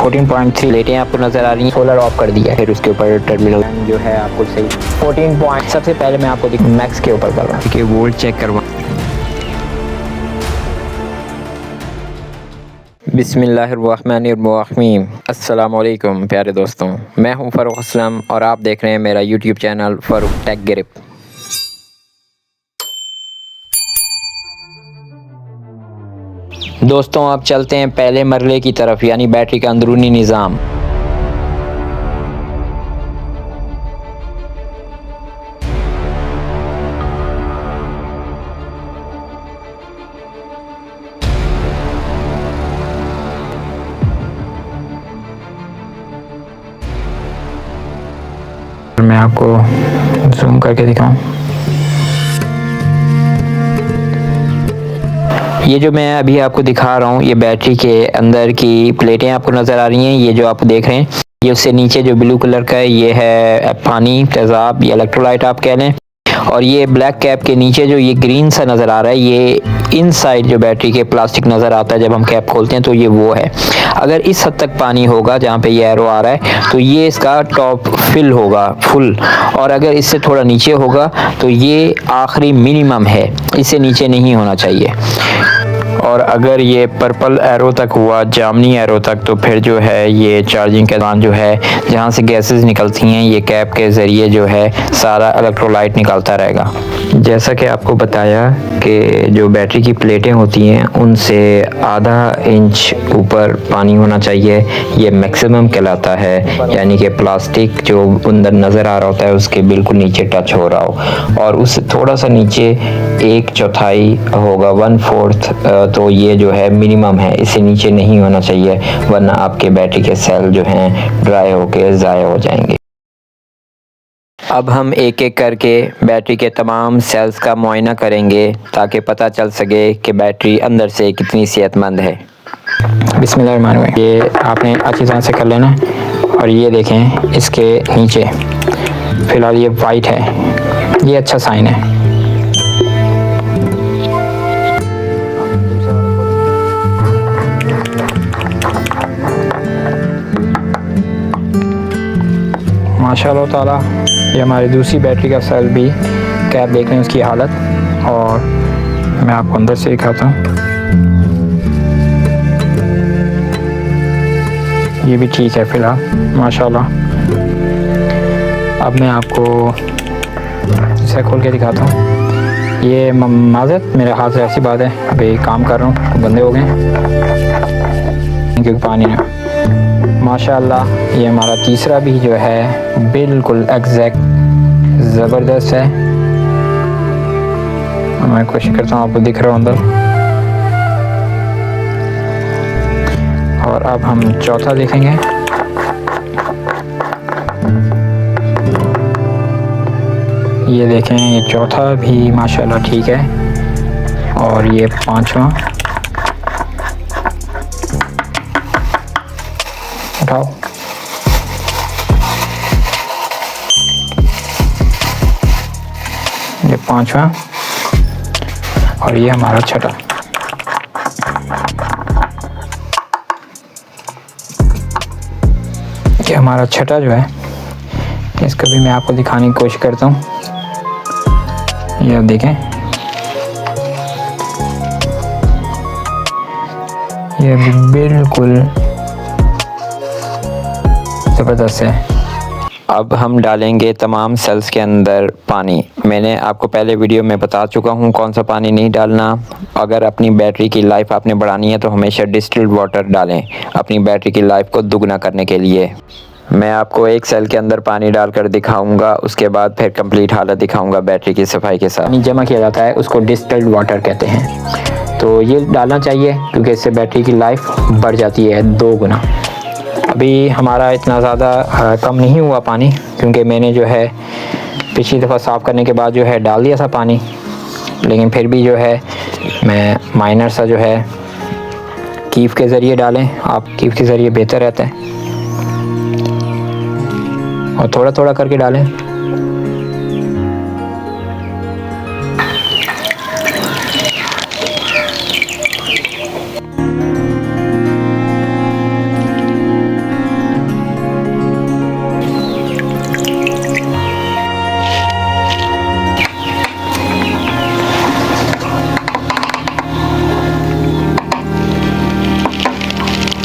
14.3 प्लेटें आपको नज़र आ रही हैं। सोलर ऑफ कर दिया, फिर उसके ऊपर टर्मिनल जो है आपको सही 14 पॉइंट। सबसे पहले मैं आपको मैक्स के ऊपर कर रहा हूँ कि वोल्ट चेक करवा। बिस्मिल्लाहिर्रहमानिर्रहीम। अस्सलाम वालेकुम प्यारे दोस्तों, मैं हूं फ़ारूक असलम और आप देख रहे हैं मेरा YouTube channel Farooq tech grip. दोस्तों अब चलते हैं पहले मरले की तरफ, यानी बैटरी का अंदरूनी निज़ाम। मैं आपको जूम करके दिखाऊं। ये जो मैं अभी आपको दिखा रहा हूँ, ये बैटरी के अंदर की प्लेटें आपको नज़र आ रही हैं। ये जो आप देख रहे हैं, ये उससे नीचे जो ब्लू कलर का है, ये है पानी, तेज़ाब या इलेक्ट्रोलाइट आप कह लें। और ये ब्लैक कैप के नीचे जो ये ग्रीन सा नज़र आ रहा है, ये इनसाइड जो बैटरी के प्लास्टिक नज़र आता है जब हम कैप खोलते हैं, तो ये वो है। अगर इस हद तक पानी होगा जहाँ पे ये एरो आ रहा है, तो ये इसका टॉप फिल होगा फुल। और अगर इससे थोड़ा नीचे होगा तो ये आखिरी मिनिमम है, इससे नीचे नहीं होना चाहिए। और अगर ये पर्पल एरो तक हुआ, जामनी एरो तक, तो फिर जो है ये चार्जिंग के दौरान जो है जहाँ से गैसेस निकलती हैं, ये कैप के ज़रिए जो है सारा इलेक्ट्रोलाइट निकलता रहेगा। जैसा कि आपको बताया कि जो बैटरी की प्लेटें होती हैं उनसे आधा इंच ऊपर पानी होना चाहिए, ये मैक्सिमम कहलाता है। यानी कि प्लास्टिक जो अंदर नज़र आ रहा होता है उसके बिल्कुल नीचे टच हो रहा हो, और उससे थोड़ा सा नीचे 1/4 होगा, 1/4, तो ये जो है मिनिमम है, इससे नीचे नहीं होना चाहिए, वरना आपके बैटरी के सेल जो हैं ड्राई होके ज़ाया हो जाएंगे। अब हम एक एक करके बैटरी के तमाम सेल्स का मुआयना करेंगे ताकि पता चल सके कि बैटरी अंदर से कितनी सेहतमंद है। बिस्मिल्लाहिर्रहमानिर्रहीम। ये आपने अच्छी तरह से कर लेना है। और ये देखें, इसके नीचे फ़िलहाल ये वाइट है, ये अच्छा साइन है। माशाअल्लाह ताला ये हमारी दूसरी बैटरी का सेल भी, कैप देख रहे हैं उसकी हालत, और मैं आपको अंदर से दिखाता हूँ। ये भी ठीक है फ़िलहाल माशाअल्लाह। अब मैं आपको इसे खोल के दिखाता हूँ। ये माज़रत मेरे हाथ से ऐसी बात है, अभी काम कर रहा हूँ तो बंदे हो गए क्योंकि पानी ना। माशाअल्लाह ये हमारा तीसरा भी जो है बिल्कुल एग्जैक्ट ज़बरदस्त है। मैं कोशिश करता हूँ आपको दिख रहा हूँ अंदर। और अब हम चौथा देखेंगे। ये देखें, ये चौथा भी माशाअल्लाह ठीक है। और ये पांचवा, उठाओ, ये पांचवा, और ये हमारा छठा। ये हमारा छठा जो है, इसको भी मैं आपको दिखाने की कोशिश करता हूँ। ये आप देखें, ये बिल्कुल ज़बरदस्त है। अब हम डालेंगे तमाम सेल्स के अंदर पानी। मैंने आपको पहले वीडियो में बता चुका हूँ कौन सा पानी नहीं डालना। अगर अपनी बैटरी की लाइफ आपने बढ़ानी है तो हमेशा डिस्टिल्ड वाटर डालें, अपनी बैटरी की लाइफ को दुगना करने के लिए। मैं आपको एक सेल के अंदर पानी डालकर दिखाऊंगा, उसके बाद फिर कंप्लीट हालत दिखाऊंगा बैटरी की सफाई के साथ। पानी जमा किया जाता है, उसको डिस्टिल्ड वाटर कहते हैं, तो ये डालना चाहिए क्योंकि इससे बैटरी की लाइफ बढ़ जाती है 2 गुना। अभी हमारा इतना ज़्यादा कम नहीं हुआ पानी, क्योंकि मैंने जो है पिछली दफ़ा साफ़ करने के बाद जो है डाल दिया था पानी, लेकिन फिर भी जो है मैं माइनर सा जो है कीफ के ज़रिए डालें। आप कीफ के ज़रिए बेहतर रहता है, और थोड़ा थोड़ा करके डालें।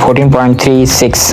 14.36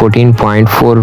14.4